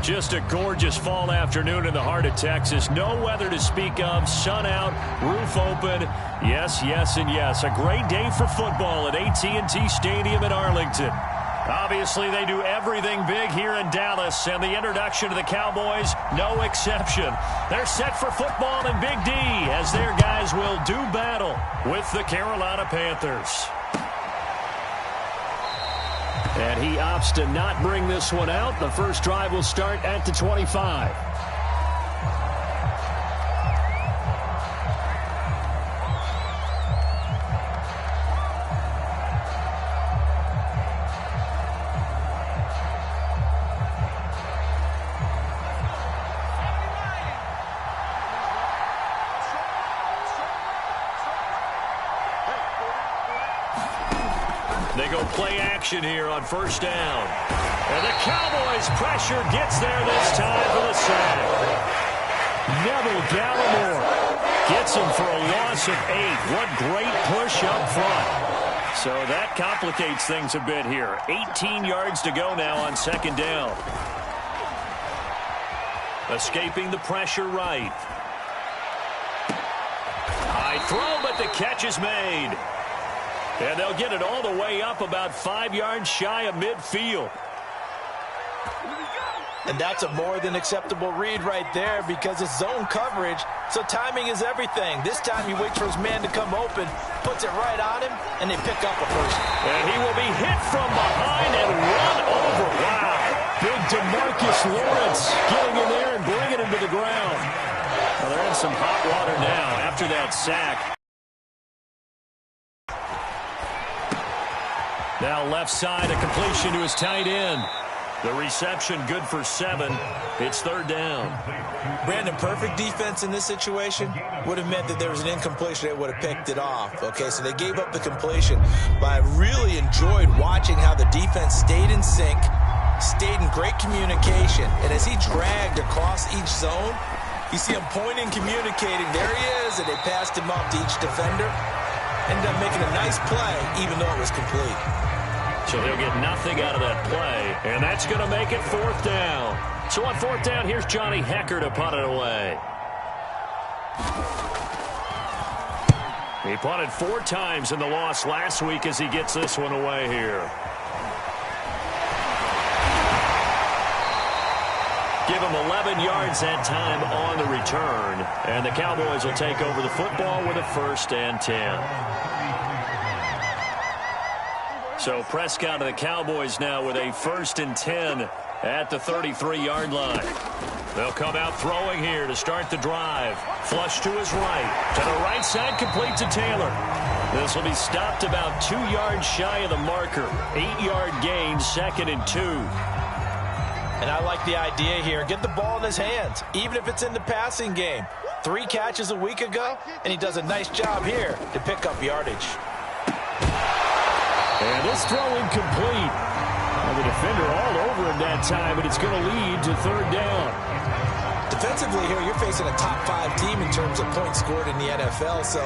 Just a gorgeous fall afternoon in the heart of Texas. No weather to speak of. Sun out, roof open. Yes, yes, and yes. A great day for football at AT&T Stadium in Arlington. Obviously, they do everything big here in Dallas, and the introduction to the Cowboys, no exception. They're set for football in Big D as their guys will do battle with the Carolina Panthers. And he opts to not bring this one out. The first drive will start at the 25. They go play action here on first down. And the Cowboys pressure gets there this time for the sack. Neville Gallimore gets him for a loss of 8. What great push up front. So that complicates things a bit here. 18 yards to go now on second down. Escaping the pressure right. High throw, but the catch is made. And they'll get it all the way up about 5 yards shy of midfield. And that's a more than acceptable read right there because it's zone coverage, so timing is everything. This time he waits for his man to come open, puts it right on him, and they pick up a first. And he will be hit from behind and run over. Wow. Big DeMarcus Lawrence getting in there and bringing him to the ground. Well, they're in some hot water now after that sack. Now left side, a completion to his tight end. The reception good for 7. It's third down. Brandon, perfect defense in this situation would have meant that there was an incompletion that would have picked it off. Okay, so they gave up the completion. But I really enjoyed watching how the defense stayed in sync, stayed in great communication. And as he dragged across each zone, you see him pointing, communicating. There he is, and they passed him off to each defender. Ended up making a nice play, even though it was complete. So they'll get nothing out of that play, and that's going to make it fourth down. So on fourth down, here's Johnny Hecker to punt it away. He punted 4 times in the loss last week as he gets this one away here. Give him 11 yards that time on the return, and the Cowboys will take over the football with a 1st and 10. So Prescott of the Cowboys now with a 1st and 10 at the 33-yard line. They'll come out throwing here to start the drive. Flush to his right. To the right side, complete to Taylor. This will be stopped about 2 yards shy of the marker. 8-yard gain, 2nd and 2. And I like the idea here. Get the ball in his hands, even if it's in the passing game. 3 catches a week ago, and he does a nice job here to pick up yardage. And this throw incomplete. And the defender all over him that time, but it's going to lead to third down. Defensively here, you're facing a top 5 team in terms of points scored in the NFL. So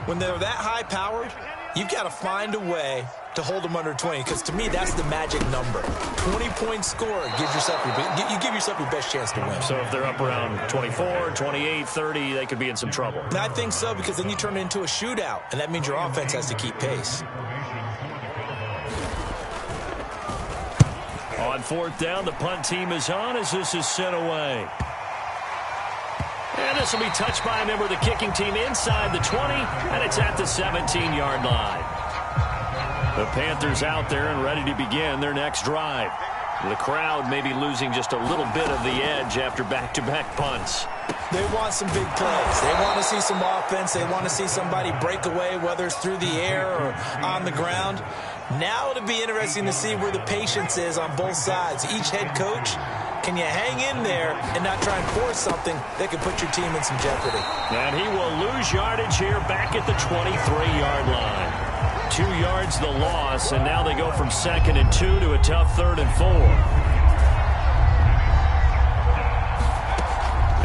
when they're that high-powered, you've got to find a way to hold them under 20, because to me, that's the magic number. 20 points scored, you give yourself your best chance to win. So if they're up around 24, 28, 30, they could be in some trouble. And I think so, because then you turn it into a shootout, and that means your offense has to keep pace. On fourth down, the punt team is on as this is sent away. And this will be touched by a member of the kicking team inside the 20, and it's at the 17-yard line. The Panthers out there and ready to begin their next drive. The crowd may be losing just a little bit of the edge after back-to-back punts. They want some big plays. They want to see some offense. They want to see somebody break away, whether it's through the air or on the ground. Now it'll be interesting to see where the patience is on both sides. Each head coach, can you hang in there and not try and force something that can put your team in some jeopardy? And he will lose yardage here back at the 23-yard line. 2 yards the loss, and now they go from 2nd and 2 to a tough 3rd and 4.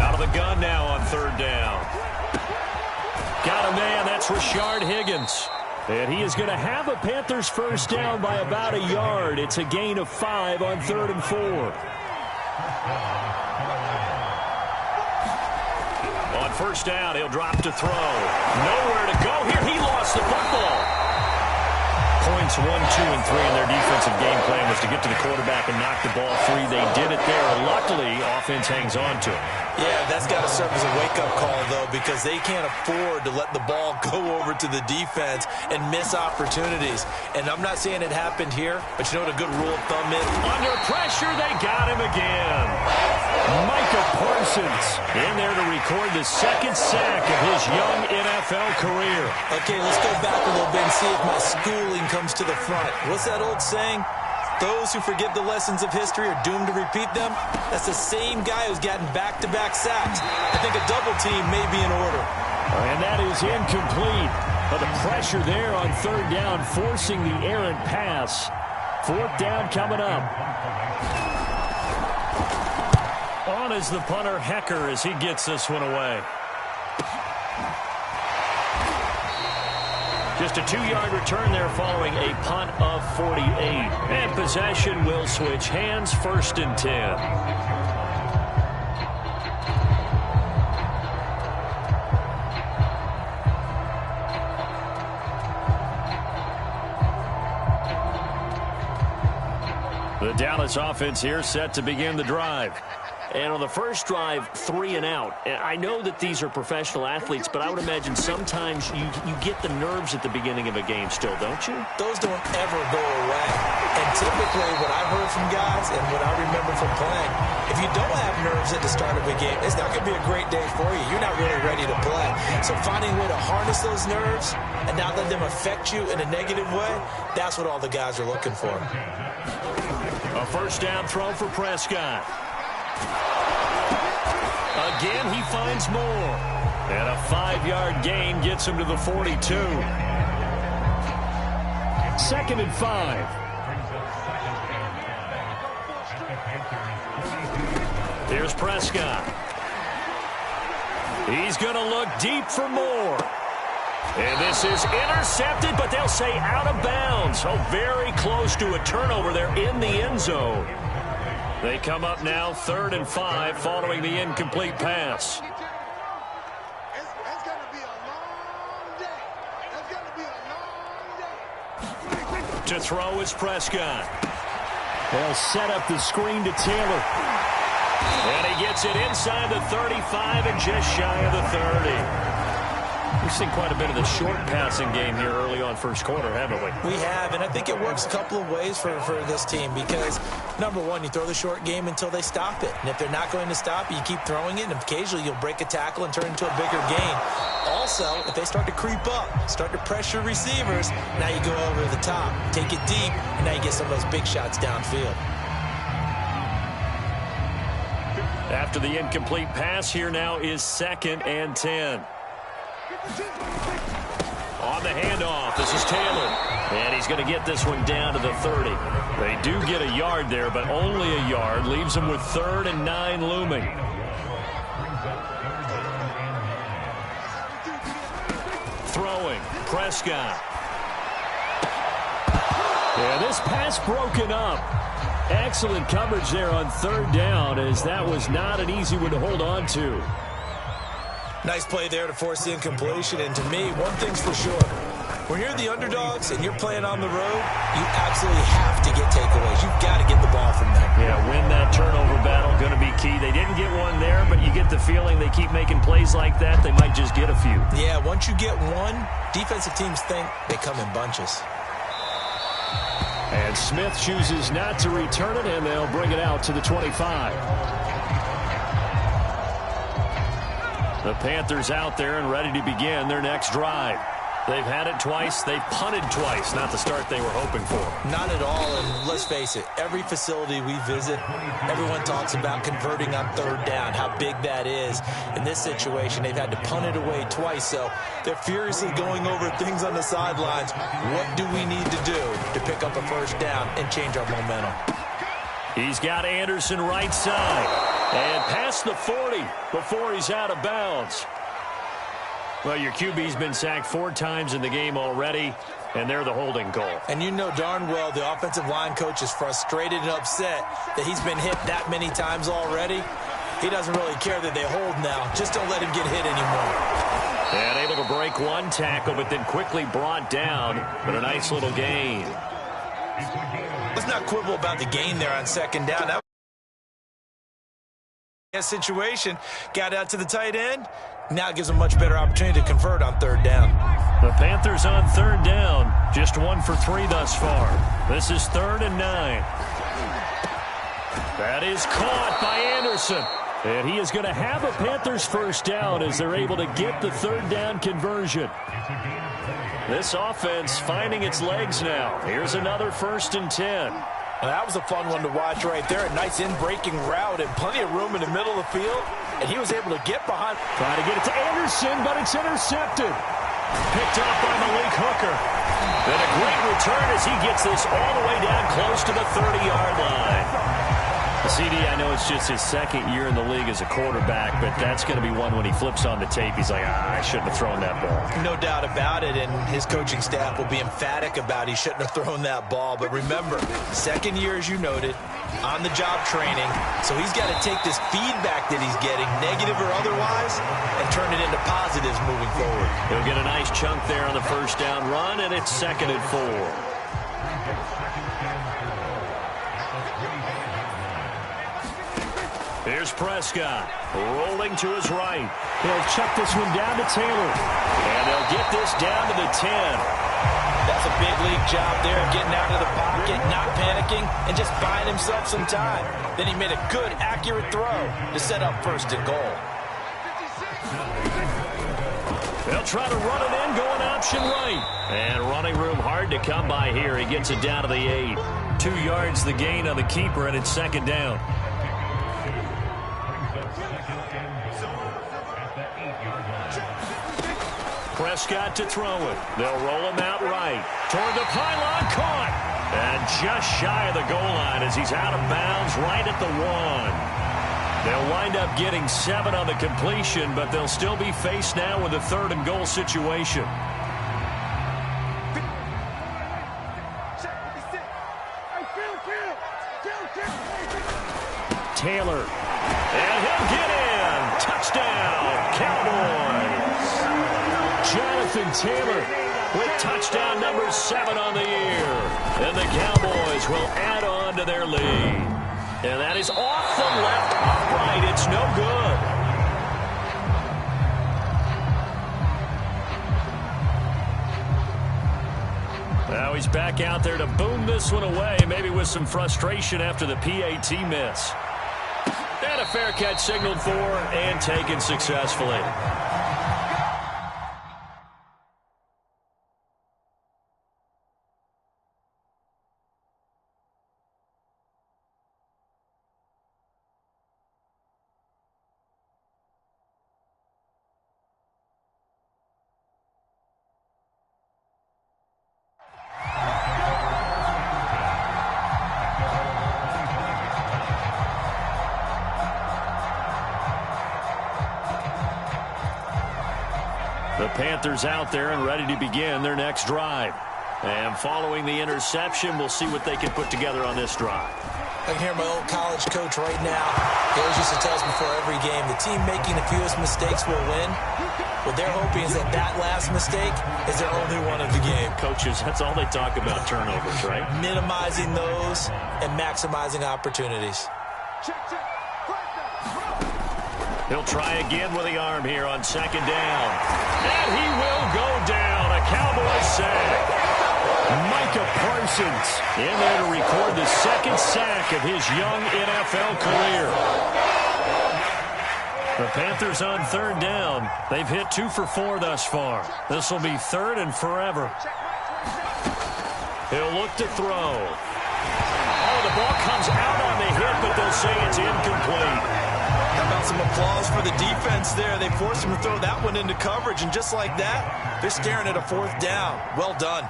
Out of the gun now on third down. Got a man, that's Rashard Higgins. And he is going to have a Panthers first down by about a yard. It's a gain of 5 on 3rd and 4. On first down, he'll drop to throw. Nowhere to go here. He lost the football. Points 1, 2, and 3 in their defensive game plan was to get to the quarterback and knock the ball free. They did it there. Luckily, offense hangs on to it. Yeah, that's got to serve as a wake-up call, though, because they can't afford to let the ball go over to the defense and miss opportunities. And I'm not saying it happened here, but you know what a good rule of thumb is? Under pressure, they got him again. Micah Parsons in there to record the second sack of his young NFL career. Okay, let's go back a little bit and see if my schooling comes to the front. What's that old saying? Those who forget the lessons of history are doomed to repeat them. That's the same guy who's gotten back-to-back sacks. I think a double team may be in order. And that is incomplete. But the pressure there on third down, forcing the errant pass. Fourth down coming up. On is the punter, Hecker, as he gets this one away. Just a 2-yard return there following a punt of 48. And possession will switch hands, first and 10. The Dallas offense here set to begin the drive. And on the first drive, 3 and out. And I know that these are professional athletes, but I would imagine sometimes you get the nerves at the beginning of a game still, don't you? Those don't ever go away. And typically what I've heard from guys and what I remember from playing, if you don't have nerves at the start of a game, it's not going to be a great day for you. You're not really ready to play. So finding a way to harness those nerves and not let them affect you in a negative way, that's what all the guys are looking for. A first down throw for Prescott. Again, he finds more. And a 5-yard gain gets him to the 42. Second and 5. Here's Prescott. He's going to look deep for more. And this is intercepted, but they'll say out of bounds. Oh, very close to a turnover there in the end zone. They come up now 3rd and 5 following the incomplete pass. It's going to be a long day. It's going to be a long day. To throw is Prescott. They'll set up the screen to Taylor. And he gets it inside the 35 and just shy of the 30. We've seen quite a bit of the short passing game here early on first quarter, haven't we? We have, and I think it works a couple of ways for this team because, number one, you throw the short game until they stop it. And if they're not going to stop it, you keep throwing it, and occasionally you'll break a tackle and turn it into a bigger gain. Also, if they start to creep up, start to pressure receivers, now you go over the top, take it deep, and now you get some of those big shots downfield. After the incomplete pass, here now is 2nd and 10. On the handoff, this is Taylor. And he's going to get this one down to the 30. They do get a yard there, but only a yard. Leaves them with 3rd and 9 looming. Throwing, Prescott. Yeah, this pass broken up. Excellent coverage there on 3rd down, as that was not an easy one to hold on to. Nice play there to force the incompletion. And to me, one thing's for sure. When you're the underdogs and you're playing on the road, you absolutely have to get takeaways. You've got to get the ball from them. Yeah, win that turnover battle, going to be key. They didn't get one there, but you get the feeling they keep making plays like that, they might just get a few. Yeah, once you get one, defensive teams think they come in bunches. And Smith chooses not to return it, and they'll bring it out to the 25. The Panthers out there and ready to begin their next drive. They've had it twice. They've punted twice. Not the start they were hoping for. Not at all, and let's face it, every facility we visit, everyone talks about converting on 3rd down, how big that is. In this situation, they've had to punt it away twice, so they're furiously going over things on the sidelines. What do we need to do to pick up a 1st down and change our momentum? He's got Anderson right side. And past the 40 before he's out of bounds. Well, your QB's been sacked 4 times in the game already. and they're the holding goal. And you know darn well the offensive line coach is frustrated and upset that he's been hit that many times already. He doesn't really care that they hold now. Just don't let him get hit anymore. And able to break one tackle, but then quickly brought down. But a nice little gain. Let's not quibble about the gain there on second down. That situation got out to the tight end. Now gives them a much better opportunity to convert on third down. The Panthers on third down. Just 1 for 3 thus far. This is 3rd and 9. That is caught by Anderson. And he is going to have a Panthers first down as they're able to get the third down conversion. This offense finding its legs now. Here's another 1st and 10. Well, that was a fun one to watch right there. A nice in-breaking route and plenty of room in the middle of the field. And he was able to get behind. Trying to get it to Anderson, but it's intercepted. Picked up by Malik Hooker. Then a great return as he gets this all the way down close to the 30-yard line. CD, I know it's just his 2nd year in the league as a quarterback, but that's going to be one when he flips on the tape. He's like, I shouldn't have thrown that ball. No doubt about it, and his coaching staff will be emphatic about he shouldn't have thrown that ball. But remember, 2nd year, as you noted, on-the-job training. So he's got to take this feedback that he's getting, negative or otherwise, and turn it into positives moving forward. He'll get a nice chunk there on the first down run, and it's 2nd and 4. Here's Prescott, rolling to his right. He'll check this one down to Taylor. And they'll get this down to the 10. That's a big league job there, getting out of the pocket, not panicking, and just buying himself some time. Then he made a good, accurate throw to set up 1st and goal. They'll try to run it in, going option right. And running room hard to come by here. He gets it down to the 8. 2 yards the gain on the keeper, and it's 2nd down. Prescott to throw it. They'll roll him out right. Toward the pylon, caught. And just shy of the goal line as he's out of bounds right at the 1. They'll wind up getting 7 on the completion, but they'll still be faced now with a 3rd and goal situation. Taylor. And he'll get in. Touchdown, Cowboys. Jonathan Taylor with touchdown number 7 on the year. And the Cowboys will add on to their lead. And that is off the left upright. It's no good. Now he's back out there to boom this one away, maybe with some frustration after the PAT miss. And a fair catch signaled for and taken successfully. The Panthers out there and ready to begin their next drive. And following the interception, we'll see what they can put together on this drive. I can hear my old college coach right now. He always used to tell us before every game, the team making the fewest mistakes will win. What they're hoping is that last mistake is their only one of the game. Coaches, that's all they talk about, turnovers, right? Minimizing those and maximizing opportunities. He'll try again with the arm here on 2nd down. And he will go down. A Cowboys sack. Micah Parsons in there to record the 2nd sack of his young NFL career. The Panthers on 3rd down. They've hit 2 for 4 thus far. This will be 3rd and forever. He'll look to throw. Oh, the ball comes out on the hit, but they'll say it's incomplete. How about some applause for the defense there? They forced him to throw that one into coverage, and just like that, they're staring at a 4th down. Well done.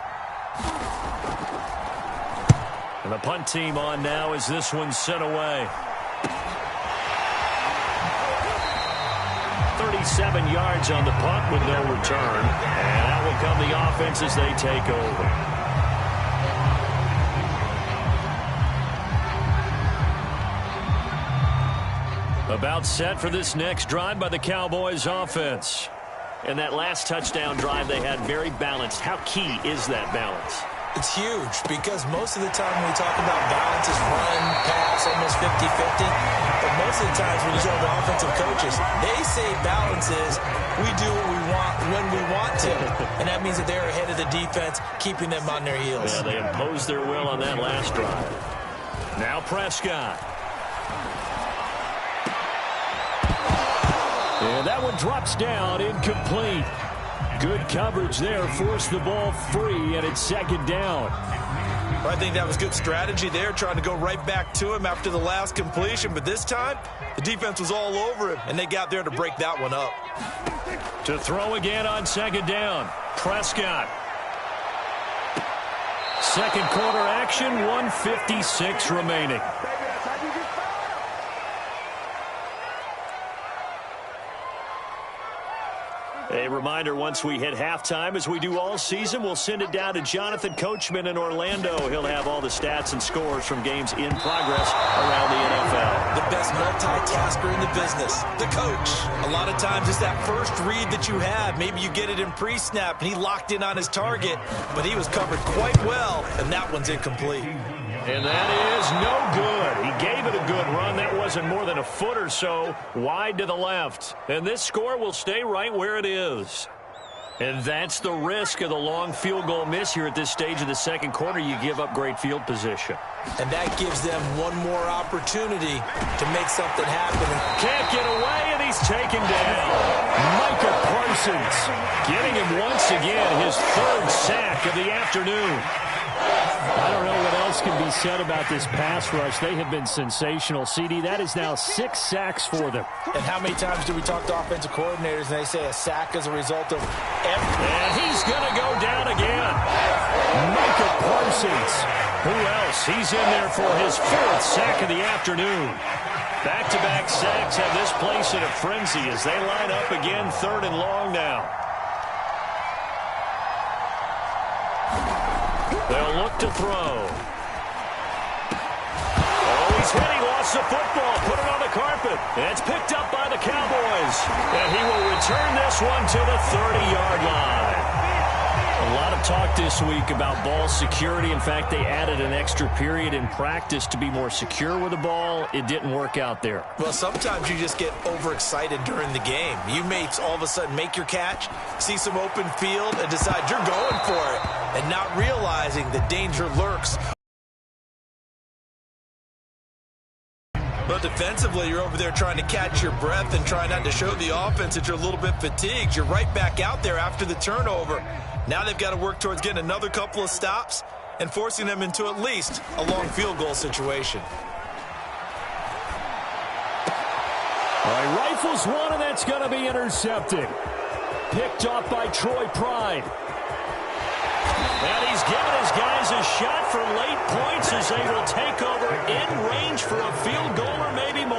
And the punt team on now as this one's sent away. 37 yards on the punt with no return. And that will come the offense as they take over. About set for this next drive by the Cowboys offense. And that last touchdown drive they had very balanced. How key is that balance? It's huge because most of the time when we talk about balance is run, pass, almost 50-50. But most of the times when you talk to offensive coaches, they say balance is we do what we want when we want to. And that means that they're ahead of the defense, keeping them on their heels. Yeah, they imposed their will on that last drive. Now Prescott. And that one drops down, incomplete. Good coverage there, forced the ball free, and it's second down. Well, I think that was good strategy there, trying to go right back to him after the last completion. But this time, the defense was all over him, and they got there to break that one up. To throw again on second down, Prescott. Second quarter action, 1:56 remaining. A reminder, once we hit halftime, as we do all season, we'll send it down to Jonathan Coachman in Orlando. He'll have all the stats and scores from games in progress around the NFL. The best multitasker in the business, the coach. A lot of times it's that first read that you have. Maybe you get it in pre-snap, and he locked in on his target, but he was covered quite well, and that one's incomplete. And that is no good. He gave it a good run. That wasn't more than a foot or so wide to the left. And this score will stay right where it is. And that's the risk of the long field goal miss here at this stage of the second quarter. You give up great field position. And that gives them one more opportunity to make something happen. Can't get away, and he's taken down. Micah Parsons getting him once again, his third sack of the afternoon. I don't know what else can be said about this pass rush. They have been sensational. CD, that is now 6 sacks for them. And how many times do we talk to offensive coordinators and they say a sack is a result of everything? And he's going to go down again. Micah Parsons. Who else? He's in there for his 4th sack of the afternoon. Back-to-back sacks have this place in a frenzy as they line up again, 3rd and long now. They'll look to throw. Oh, he's hit. He lost the football. Put it on the carpet. And it's picked up by the Cowboys. And he will return this one to the 30-yard line. A lot of talk this week about ball security. In fact, they added an extra period in practice to be more secure with the ball. It didn't work out there. Well, sometimes you just get overexcited during the game. You may all of a sudden make your catch, see some open field, and decide you're going for it, and not realizing the danger lurks. But defensively, you're over there trying to catch your breath and trying not to show the offense that you're a little bit fatigued. You're right back out there after the turnover. Now they've got to work towards getting another couple of stops and forcing them into at least a long field goal situation. All right, rifles one, and that's going to be intercepted. Picked off by Troy Pride. And he's given his guys a shot for late points as they will take over in range for a field goal or maybe more.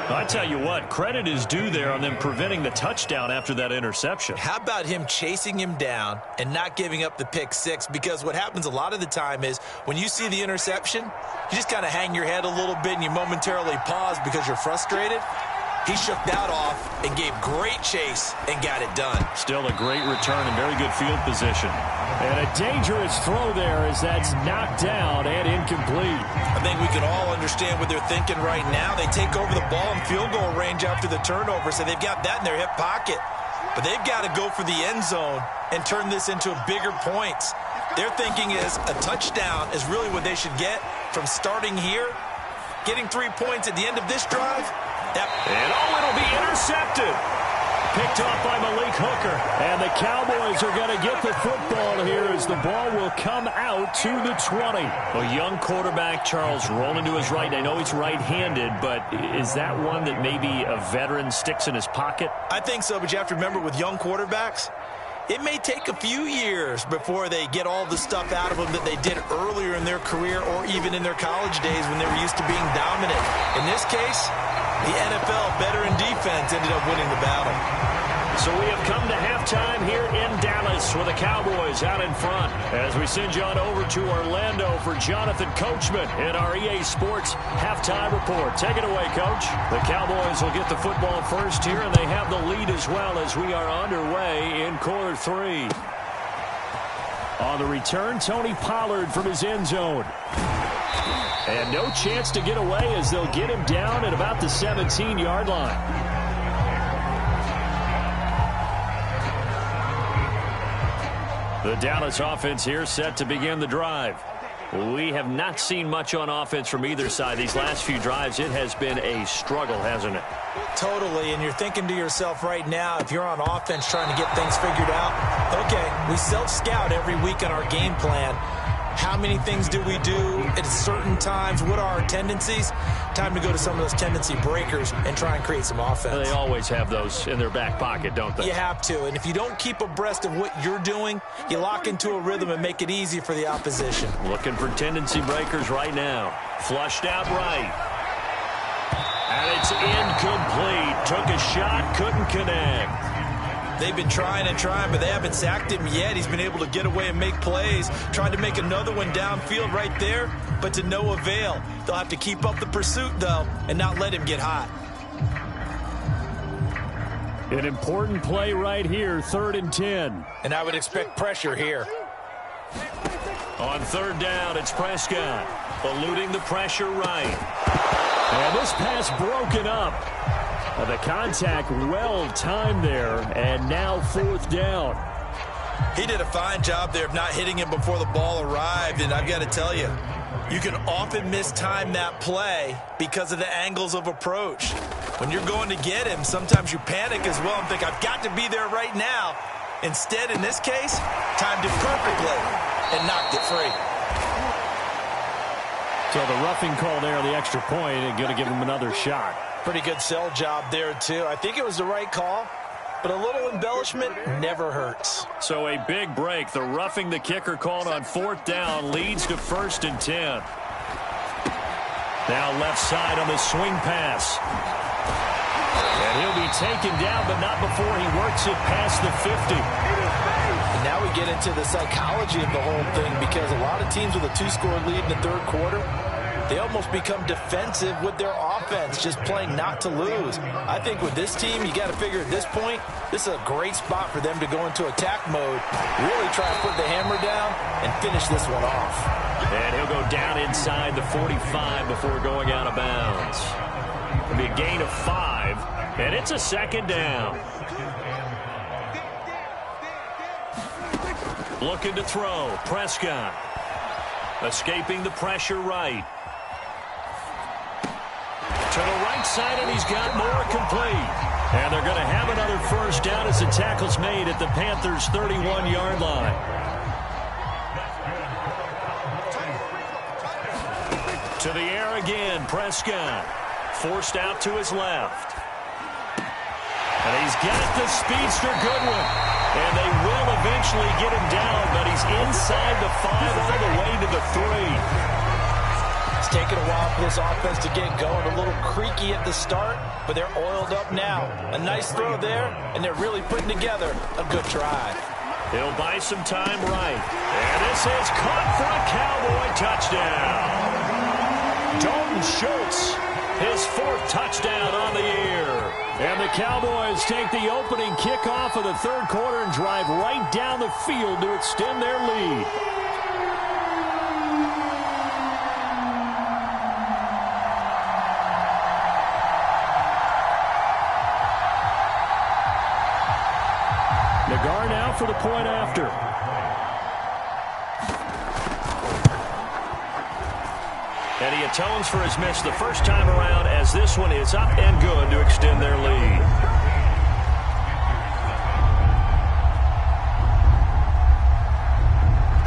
I tell you what, credit is due there on them preventing the touchdown after that interception. How about him chasing him down and not giving up the pick six? Because what happens a lot of the time is when you see the interception, you just kind of hang your head a little bit and you momentarily pause because you're frustrated. He shook that off and gave great chase and got it done. Still a great return and very good field position. And a dangerous throw there as that's knocked down and incomplete. I think we can all understand what they're thinking right now. They take over the ball in field goal range after the turnover, so they've got that in their hip pocket. But they've got to go for the end zone and turn this into bigger points. Their thinking is a touchdown is really what they should get from starting here. Getting 3 points at the end of this drive. And it'll be intercepted. Picked off by Malik Hooker. And the Cowboys are going to get the football here as the ball will come out to the 20. A young quarterback, Charles, rolling to his right. I know he's right-handed, but is that one that maybe a veteran sticks in his pocket? I think so, but you have to remember with young quarterbacks, it may take a few years before they get all the stuff out of them that they did earlier in their career or even in their college days when they were used to being dominant. In this case, the NFL veteran defense ended up winning the battle. So we have come to halftime here in Dallas with the Cowboys out in front. As we send you on over to Orlando for Jonathan Coachman in our EA Sports halftime report. Take it away, Coach. The Cowboys will get the football first here, and they have the lead as well as we are underway in quarter 3. On the return, Tony Pollard from his end zone. And no chance to get away as they'll get him down at about the 17-yard line. The Dallas offense here set to begin the drive. We have not seen much on offense from either side. These last few drives, it has been a struggle, hasn't it? Totally, and you're thinking to yourself right now, if you're on offense trying to get things figured out, okay, we self-scout every week on our game plan. How many things do we do at certain times? What are our tendencies? Time to go to some of those tendency breakers and try and create some offense. They always have those in their back pocket, don't they? You have to, and if you don't keep abreast of what you're doing, you lock into a rhythm and make it easy for the opposition. Looking for tendency breakers right now. Flushed out right. And it's incomplete. Took a shot, couldn't connect. They've been trying and trying, but they haven't sacked him yet. He's been able to get away and make plays. Tried to make another one downfield right there, but to no avail. They'll have to keep up the pursuit, though, and not let him get hot. An important play right here, 3rd and 10. And I would expect pressure here. On 3rd down, it's Prescott. Eluding the pressure right. And this pass broken up. The contact well timed there, and now 4th down. He did a fine job there of not hitting him before the ball arrived, and I've got to tell you, you can often mistime that play because of the angles of approach. When you're going to get him, sometimes you panic as well and think, I've got to be there right now. Instead, in this case, timed it perfectly and knocked it free. So the roughing call there on the extra point and going to give him another shot. Pretty good sell job there, too. I think it was the right call, but a little embellishment never hurts. So a big break. The roughing the kicker called on 4th down leads to 1st and 10. Now left side on the swing pass. And he'll be taken down, but not before he works it past the 50. And now we get into the psychology of the whole thing, because a lot of teams with a 2-score lead in the 3rd quarter, they almost become defensive with their offense, just playing not to lose. I think with this team, you got to figure at this point, this is a great spot for them to go into attack mode, really try to put the hammer down and finish this one off. And he'll go down inside the 45 before going out of bounds. It'll be a gain of 5, and it's a 2nd down. Looking to throw, Prescott. Escaping the pressure right. To the right side, and he's got more complete. And they're going to have another 1st down as the tackle's made at the Panthers' 31-yard line. To the air again, Prescott. Forced out to his left. And he's got the speedster Goodwin. And they will eventually get him down, but he's inside the 5 all the way to the 3. It's taken a while for this offense to get going. A little creaky at the start, but they're oiled up now. A nice throw there, and they're really putting together a good drive. He'll buy some time right. And this is caught for a Cowboy touchdown. Dalton Schultz, his 4th touchdown on the year. And the Cowboys take the opening kickoff of the 3rd quarter and drive right down the field to extend their lead. Nagar now for the point after. And he atones for his miss the first time around, as this one is up and good to extend their lead.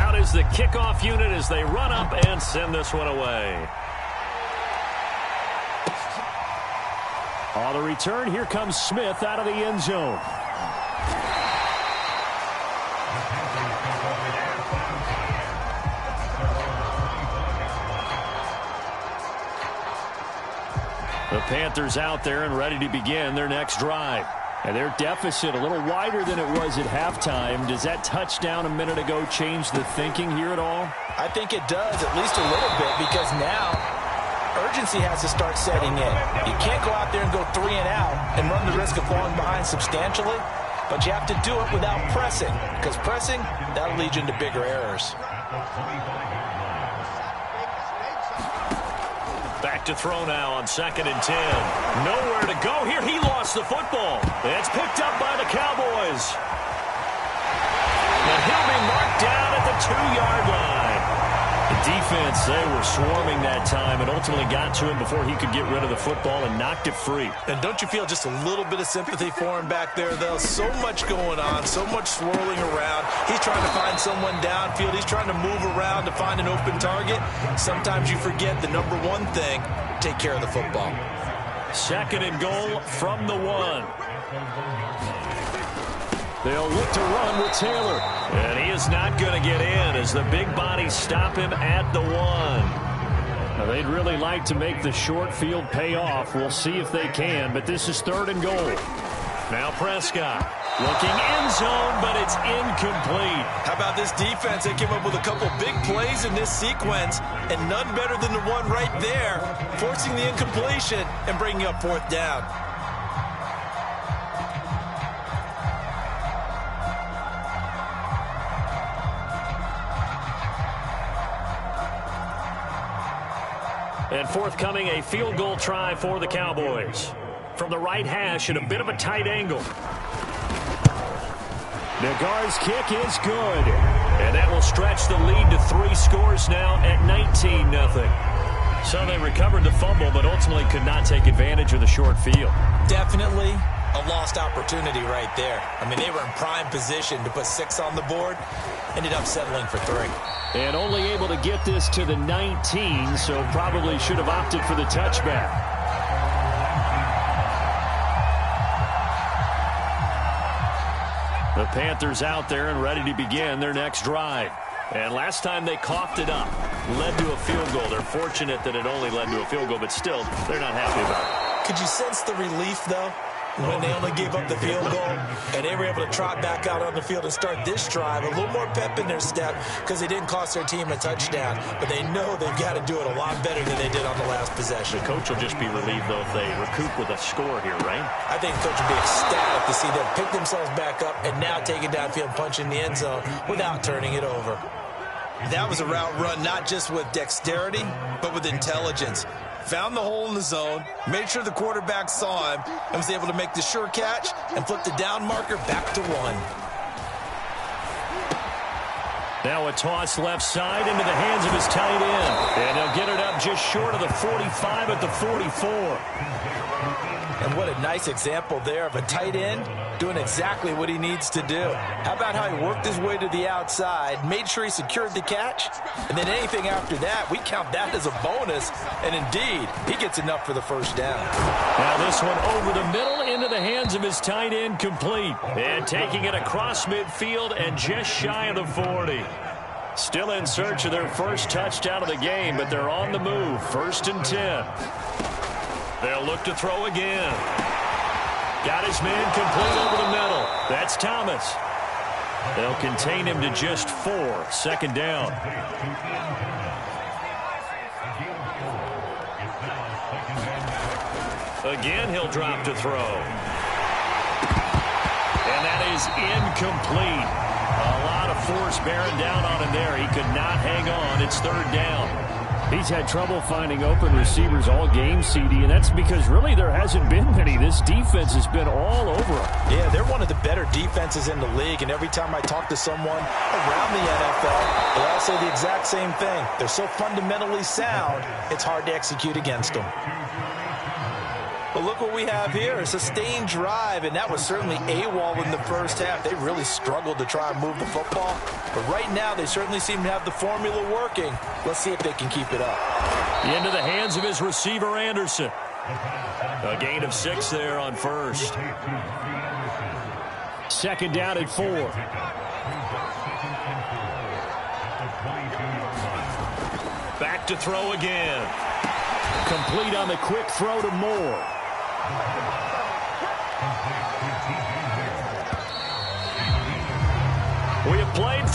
Out is the kickoff unit as they run up and send this one away. On the return, here comes Smith out of the end zone. The Panthers out there and ready to begin their next drive. And their deficit a little wider than it was at halftime. Does that touchdown a minute ago change the thinking here at all? I think it does, at least a little bit, because now urgency has to start setting in. You can't go out there and go 3 and out and run the risk of falling behind substantially, but you have to do it without pressing, because pressing, that'll lead you into bigger errors. Back to throw now on 2nd and 10. Nowhere to go here. He lost the football. It's picked up by the Cowboys. And he'll be marked down at the 2-yard line. The defense, they were swarming that time and ultimately got to him before he could get rid of the football and knocked it free. And don't you feel just a little bit of sympathy for him back there, though? So much going on, so much swirling around. He's trying to find someone downfield. He's trying to move around to find an open target. Sometimes you forget the number one thing, take care of the football. 2nd and goal from the 1. They'll look to run with Taylor. And he is not going to get in as the big bodies stop him at the 1. Now, they'd really like to make the short field pay off. We'll see if they can, but this is 3rd and goal. Now Prescott looking end zone, but it's incomplete. How about this defense? They came up with a couple big plays in this sequence, and none better than the one right there, forcing the incompletion and bringing up 4th down. And forthcoming, a field goal try for the Cowboys. From the right hash at a bit of a tight angle. Nagar's kick is good. And that will stretch the lead to 3 scores now at 19-0. So they recovered the fumble, but ultimately could not take advantage of the short field. Definitely a lost opportunity right there. I mean, they were in prime position to put 6 on the board. Ended up settling for 3. And only able to get this to the 19, so probably should have opted for the touchback. The Panthers out there and ready to begin their next drive. And last time they coughed it up, led to a field goal. They're fortunate that it only led to a field goal, but still, they're not happy about it. Could you sense the relief, though, when they only gave up the field goal and they were able to trot back out on the field and start this drive? A little more pep in their step because they didn't cost their team a touchdown, but they know they've got to do it a lot better than they did on the last possession. The coach will just be relieved, though, if they recoup with a score here, right? I think the coach will be ecstatic to see them pick themselves back up and now take it downfield and punch in the end zone without turning it over. That was a route run not just with dexterity, but with intelligence. Found the hole in the zone, made sure the quarterback saw him, and was able to make the sure catch and flip the down marker back to 1. Now a toss left side into the hands of his tight end. And he'll get it up just short of the 45 at the 44. And what a nice example there of a tight end doing exactly what he needs to do. How about how he worked his way to the outside, made sure he secured the catch, and then anything after that, we count that as a bonus. And indeed, he gets enough for the first down. Now this one over the middle into the hands of his tight end, complete. And taking it across midfield and just shy of the 40. Still in search of their first touchdown of the game, but they're on the move. 1st and 10. They'll look to throw again. Got his man complete over the middle. That's Thomas. They'll contain him to just 4. 2nd down. Again, he'll drop to throw. And that is incomplete. A lot of force bearing down on him there. He could not hang on. It's 3rd down. He's had trouble finding open receivers all game, CD, and that's because really there hasn't been many. This defense has been all over him. Yeah, they're one of the better defenses in the league, and every time I talk to someone around the NFL, they all say the exact same thing. They're so fundamentally sound, it's hard to execute against them. But look what we have here, a sustained drive, and that was certainly AWOL in the first half. They really struggled to try and move the football. But right now, they certainly seem to have the formula working. Let's see if they can keep it up. Into the hands of his receiver, Anderson. A gain of 6 there on 1st. 2nd down at 4. Back to throw again. Complete on the quick throw to Moore.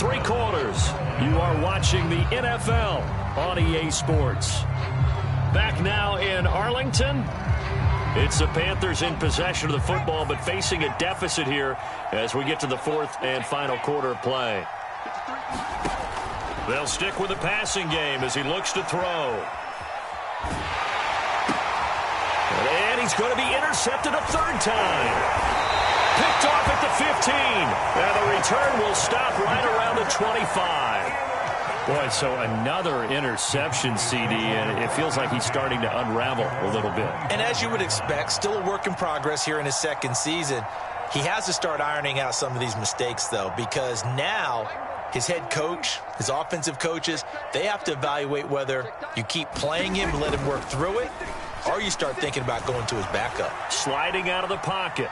3 quarters. You are watching the NFL on EA Sports. Back now in Arlington. It's the Panthers in possession of the football, but facing a deficit here as we get to the 4th and final quarter of play. They'll stick with the passing game as he looks to throw. And he's going to be intercepted a 3rd time. Picked off at the 15. And the return will stop right around the 25. Boy, so another interception, CD, and it feels like he's starting to unravel a little bit. And as you would expect, still a work in progress here in his 2nd season. He has to start ironing out some of these mistakes, though, because now his head coach, his offensive coaches, they have to evaluate whether you keep playing him and let him work through it, or you start thinking about going to his backup. Sliding out of the pocket.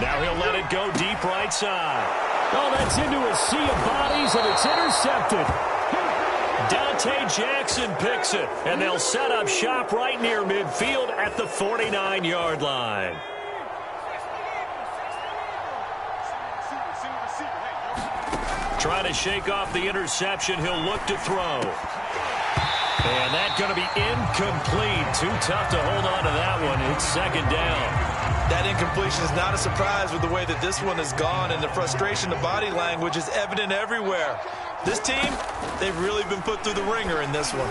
Now he'll let it go deep right side. Oh, that's into a sea of bodies, and it's intercepted. Dante Jackson picks it, and they'll set up shop right near midfield at the 49-yard line. Trying to shake off the interception. He'll look to throw. And that's going to be incomplete. Too tough to hold on to that one. It's 2nd down. That incompletion is not a surprise with the way that this one has gone, and the frustration, the body language is evident everywhere. This team, they've really been put through the ringer in this one.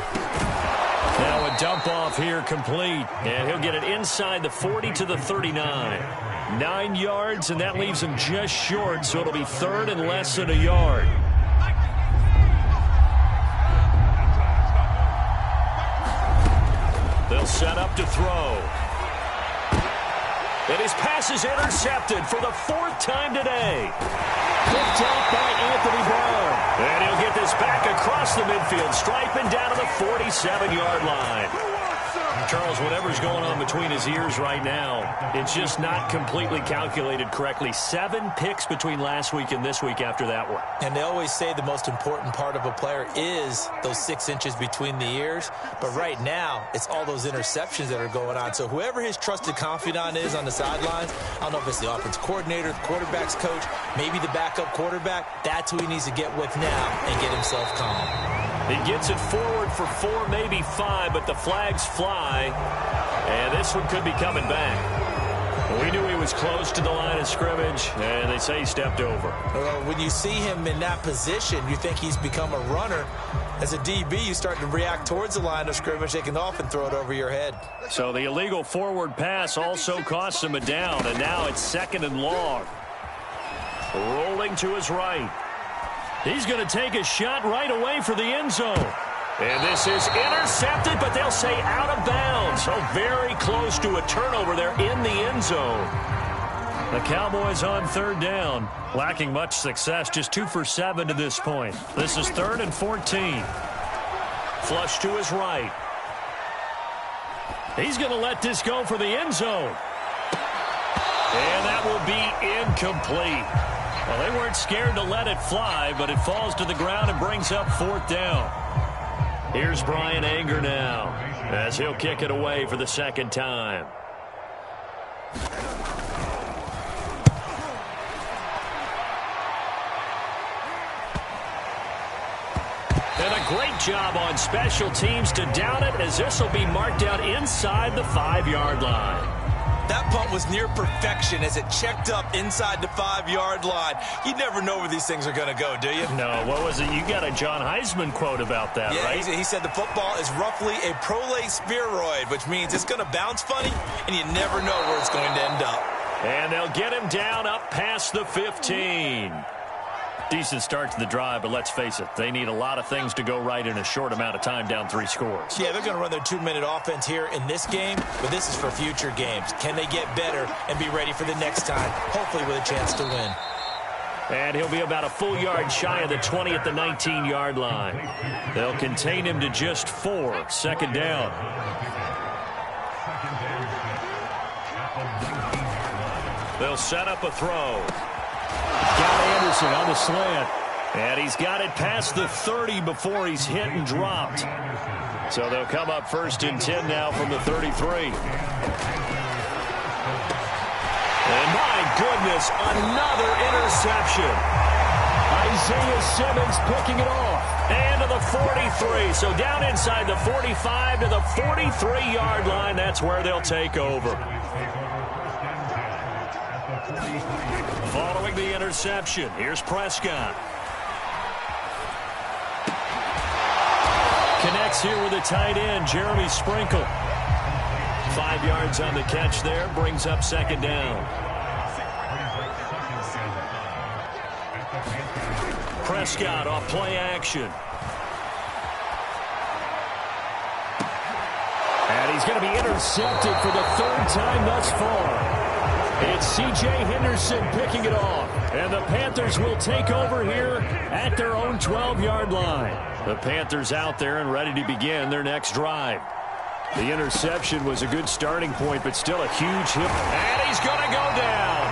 Now a dump off here complete, and he'll get it inside the 40 to the 39. 9 yards, and that leaves him just short, so it'll be 3rd and less than a yard. They'll set up to throw. And his pass is intercepted for the 4th time today. Picked up by Anthony Brown. And he'll get this back across the midfield stripe and down to the 47-yard line. Charles, whatever's going on between his ears right now, it's just not completely calculated correctly. 7 picks between last week and this week after that one. And they always say the most important part of a player is those 6 inches between the ears. But right now, it's all those interceptions that are going on. So whoever his trusted confidant is on the sidelines, I don't know if it's the offense coordinator, the quarterback's coach, maybe the backup quarterback, that's who he needs to get with now and get himself calm. He gets it forward for 4, maybe 5, but the flags fly. And this one could be coming back. We knew he was close to the line of scrimmage, and they say he stepped over. When you see him in that position, you think he's become a runner. As a DB, you start to react towards the line of scrimmage. They can often throw it over your head. So the illegal forward pass also costs him a down, and now it's 2nd and long. Rolling to his right. He's going to take a shot right away for the end zone. And this is intercepted, but they'll say out of bounds. So very close to a turnover there in the end zone. The Cowboys on 3rd down, lacking much success, just 2 for 7 to this point. This is 3rd and 14. Flush to his right. He's going to let this go for the end zone. And that will be incomplete. Well, they weren't scared to let it fly, but it falls to the ground and brings up 4th down. Here's Brian Anger now as he'll kick it away for the 2nd time. And a great job on special teams to down it, as this will be marked out inside the 5-yard line. That punt was near perfection as it checked up inside the 5-yard line. You never know where these things are going to go, do you? No, what was it? You got a John Heisman quote about that, yeah, right? He said the football is roughly a prolate spheroid, which means it's going to bounce funny, and you never know where it's going to end up. And they'll get him down up past the 15. Decent start to the drive, but let's face it, they need a lot of things to go right in a short amount of time, down 3 scores. Yeah, they're going to run their 2-minute offense here in this game, but this is for future games. Can they get better and be ready for the next time, hopefully with a chance to win? And he'll be about a full yard shy of the 20 at the 19-yard line. They'll contain him to just 4, 2nd down. They'll set up a throw. Got Anderson on the slant. And he's got it past the 30 before he's hit and dropped. So they'll come up 1st and 10 now from the 33. And my goodness, another interception. I Isaiah Simmons picking it off. And to the 43. So down inside the 45 to the 43-yard line. That's where they'll take over. Following the interception, here's Prescott. Connects here with a tight end, Jeremy Sprinkle. 5 yards on the catch there, brings up second down. Prescott off play action. And he's going to be intercepted for the third time thus far. It's C.J. Henderson picking it off. And the Panthers will take over here at their own 12-yard line. The Panthers out there and ready to begin their next drive. The interception was a good starting point, but still a huge hit. And he's going to go down.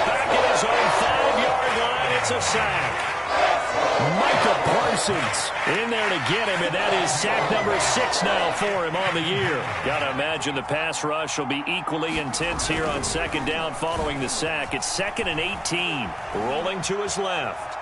Back at his own 5-yard line, it's a sack. Micah Parsons in there to get him, and that is sack number 6 now for him on the year. Got to imagine the pass rush will be equally intense here on second down following the sack. It's 2nd and 18. Rolling to his left.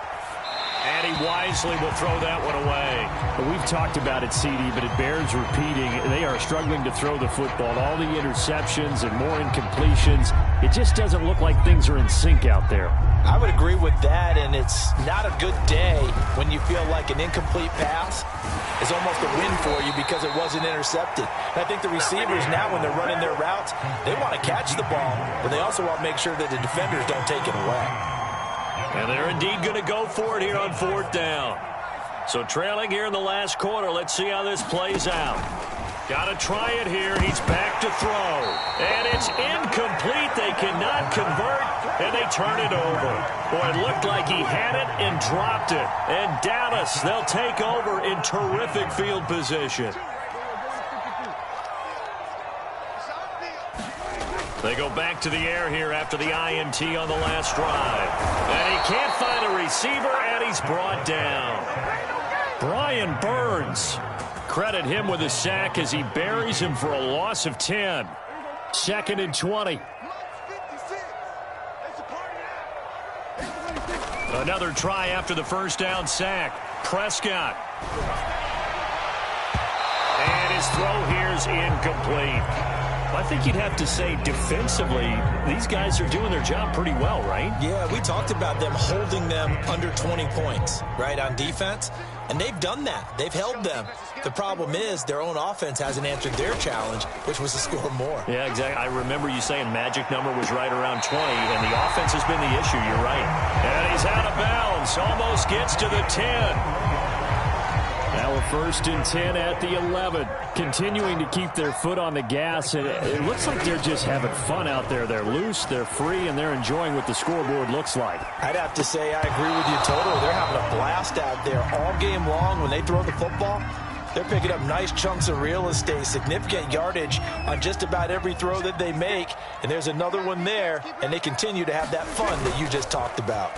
And he wisely will throw that one away. Well, we've talked about it, CD, but it bears repeating. They are struggling to throw the football. All the interceptions and more incompletions. It just doesn't look like things are in sync out there. I would agree with that, and it's not a good day when you feel like an incomplete pass is almost a win for you because it wasn't intercepted. And I think the receivers now, when they're running their routes, they want to catch the ball, but they also want to make sure that the defenders don't take it away. And they're indeed going to go for it here on 4th down. So trailing here in the last quarter, let's see how this plays out. Got to try it here. He's back to throw. And it's incomplete. They cannot convert, and they turn it over. Boy, it looked like he had it and dropped it. And Dallas, they'll take over in terrific field position. They go back to the air here after the INT on the last drive. And he can't find a receiver, and he's brought down. Brian Burns. Credit him with a sack as he buries him for a loss of 10. 2nd and 20. Another try after the first down sack. Prescott. And his throw here is incomplete. I think you'd have to say defensively, these guys are doing their job pretty well, right? Yeah, we talked about them holding them under 20 points, right, on defense. And they've done that. They've held them. The problem is their own offense hasn't answered their challenge, which was to score more. Yeah, exactly. I remember you saying magic number was right around 20, and the offense has been the issue. You're right. And he's out of bounds. Almost gets to the 10. Now a 1st and 10 at the 11. Continuing to keep their foot on the gas. And it looks like they're just having fun out there. They're loose, they're free, and they're enjoying what the scoreboard looks like. I'd have to say I agree with you totally. They're having a blast out there all game long when they throw the football. They're picking up nice chunks of real estate, significant yardage on just about every throw that they make. And there's another one there, and they continue to have that fun that you just talked about.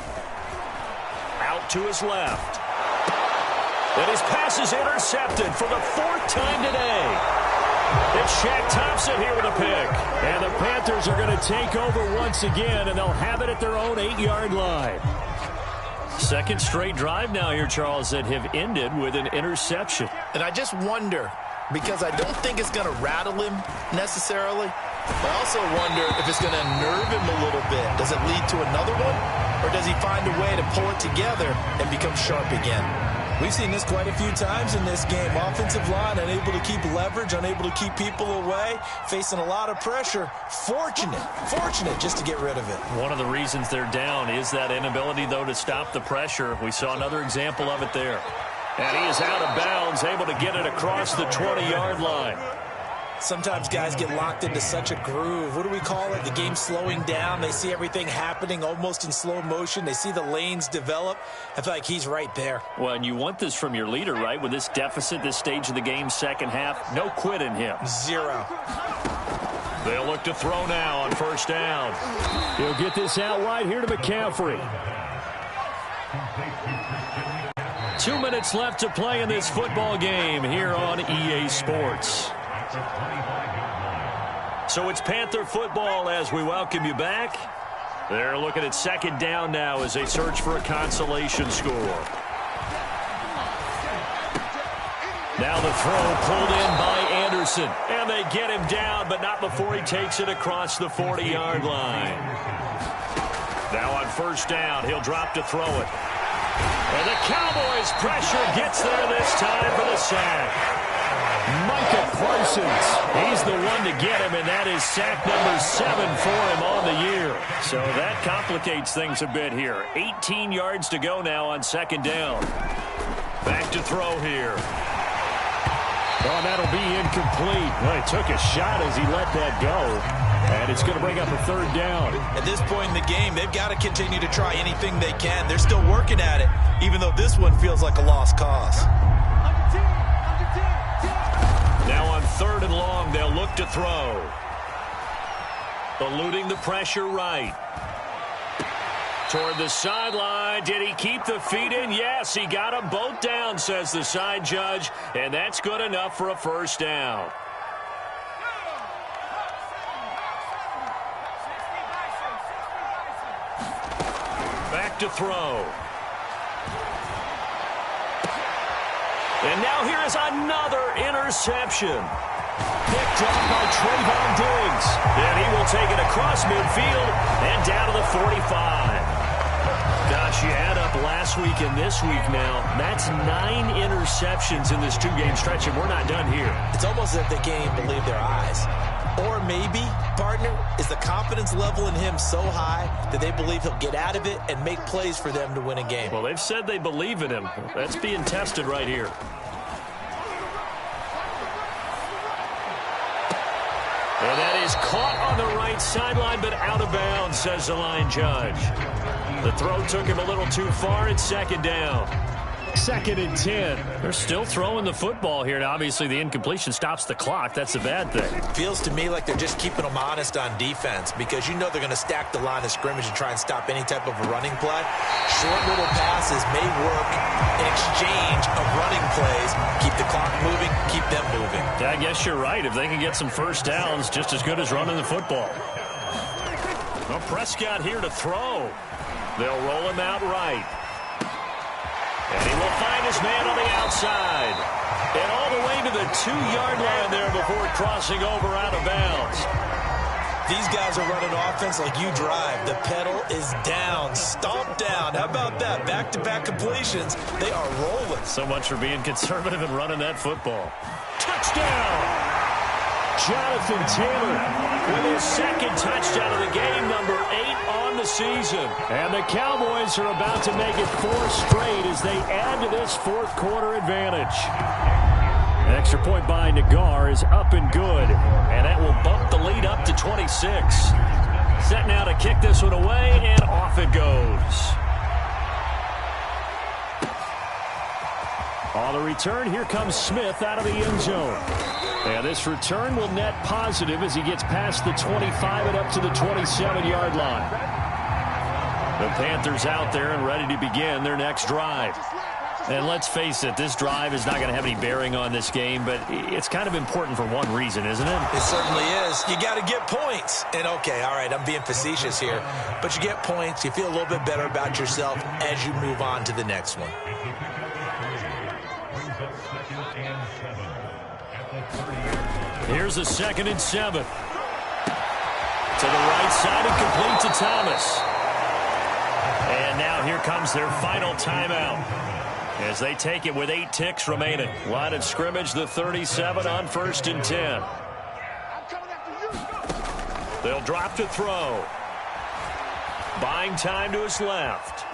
Out to his left. And his pass is intercepted for the 4th time today. It's Shaq Thompson here with a pick. And the Panthers are going to take over once again, and they'll have it at their own 8-yard line. 2nd straight drive now here, Charles, that have ended with an interception. And I just wonder, because I don't think it's going to rattle him necessarily, but I also wonder if it's going to nerve him a little bit. Does it lead to another one, or does he find a way to pull it together and become sharp again? We've seen this quite a few times in this game. Offensive line unable to keep leverage, unable to keep people away, facing a lot of pressure. Fortunate just to get rid of it. One of the reasons they're down is that inability, though, to stop the pressure. We saw another example of it there. And he is out of bounds, able to get it across the 20-yard line. Sometimes guys get locked into such a groove. What do we call it? The game slowing down. They see everything happening almost in slow motion. They see the lanes develop. I feel like he's right there. Well, and you want this from your leader, right? With this deficit, this stage of the game, second half, no quit in him. 0. They'll look to throw now on 1st down. He'll get this out wide here to McCaffrey. 2 minutes left to play in this football game here on EA Sports. So it's Panther football as we welcome you back. They're looking at second down now as they search for a consolation score. Now the throw pulled in by Anderson. And they get him down, but not before he takes it across the 40-yard line. Now on first down, he'll drop to throw it. And the Cowboys' pressure gets there this time for the sack. Micah Parsons, he's the one to get him, and that is sack number 7 for him on the year. So that complicates things a bit here. 18 yards to go now on second down. Back to throw here. Oh, that'll be incomplete. Well, he took a shot as he let that go. And it's going to bring up a third down. At this point in the game, they've got to continue to try anything they can. They're still working at it, even though this one feels like a lost cause. Now on third and long, they'll look to throw. Eluding the pressure right. Toward the sideline. Did he keep the feet in? Yes, he got them both down, says the side judge. And that's good enough for a first down. Back to throw. And now here is another interception. Picked off by Trayvon Diggs. And he will take it across midfield and down to the 45. Gosh, you add up last week and this week now. That's 9 interceptions in this two-game stretch, and we're not done here. It's almost as if they can't even believe their eyes. Or maybe, partner, is the confidence level in him so high that they believe he'll get out of it and make plays for them to win a game. Well, they've said they believe in him. That's being tested right here. And that is caught on the right sideline, but out of bounds, says the line judge. The throw took him a little too far. It's second down. 2nd and 10. They're still throwing the football here. Now, obviously, the incompletion stops the clock. That's a bad thing. Feels to me like they're just keeping them honest on defense because you know they're going to stack the line of scrimmage and try and stop any type of a running play. Short little passes may work in exchange of running plays. Keep the clock moving, keep them moving. Yeah, I guess you're right. If they can get some first downs, just as good as running the football. Well, Prescott here to throw. They'll roll him out right. And he will find his man on the outside. And all the way to the 2-yard line there before crossing over out of bounds. These guys are running offense like you drive. The pedal is down, stomped down. How about that? Back-to-back completions. They are rolling. So much for being conservative and running that football. Touchdown! Jonathan Taylor with his second touchdown of the game, number 8 on the season. And the Cowboys are about to make it 4 straight as they add to this fourth-quarter advantage. An extra point by Nagar is up and good, and that will bump the lead up to 26. Set now to kick this one away, and off it goes. On the return, here comes Smith out of the end zone. And this return will net positive as he gets past the 25 and up to the 27-yard line. The Panthers out there and ready to begin their next drive. And let's face it, this drive is not going to have any bearing on this game, but it's kind of important for one reason, isn't it? It certainly is. You got to get points. And, okay, all right, I'm being facetious here. But you get points, you feel a little bit better about yourself as you move on to the next one. Here's a 2nd and 7. To the right side and complete to Thomas. And now here comes their final timeout as they take it with 8 ticks remaining. Line of scrimmage, the 37 on 1st and 10. They'll drop to throw. Buying time to his left.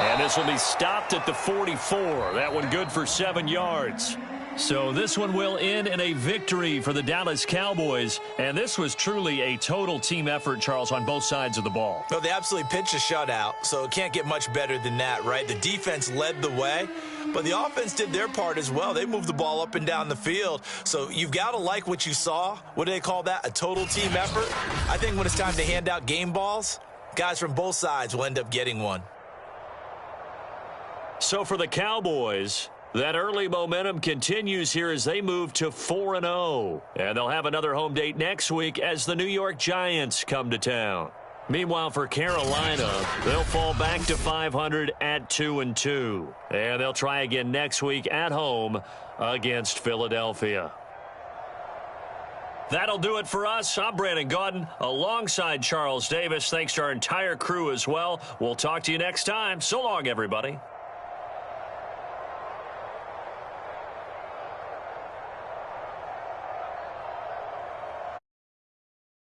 And this will be stopped at the 44. That one good for 7 yards. So this one will end in a victory for the Dallas Cowboys. And this was truly a total team effort, Charles, on both sides of the ball. Well, they absolutely pitched a shutout, so it can't get much better than that, right? The defense led the way, but the offense did their part as well. They moved the ball up and down the field. So you've got to like what you saw. What do they call that? A total team effort? I think when it's time to hand out game balls, guys from both sides will end up getting one. So for the Cowboys, That early momentum continues here as they move to 4-0. And they'll have another home date next week as the New York Giants come to town. Meanwhile, for Carolina, they'll fall back to 500 at 2-2. And they'll try again next week at home against Philadelphia. That'll do it for us. I'm Brandon Gaudin alongside Charles Davis. Thanks to our entire crew as well. We'll talk to you next time. So long, everybody.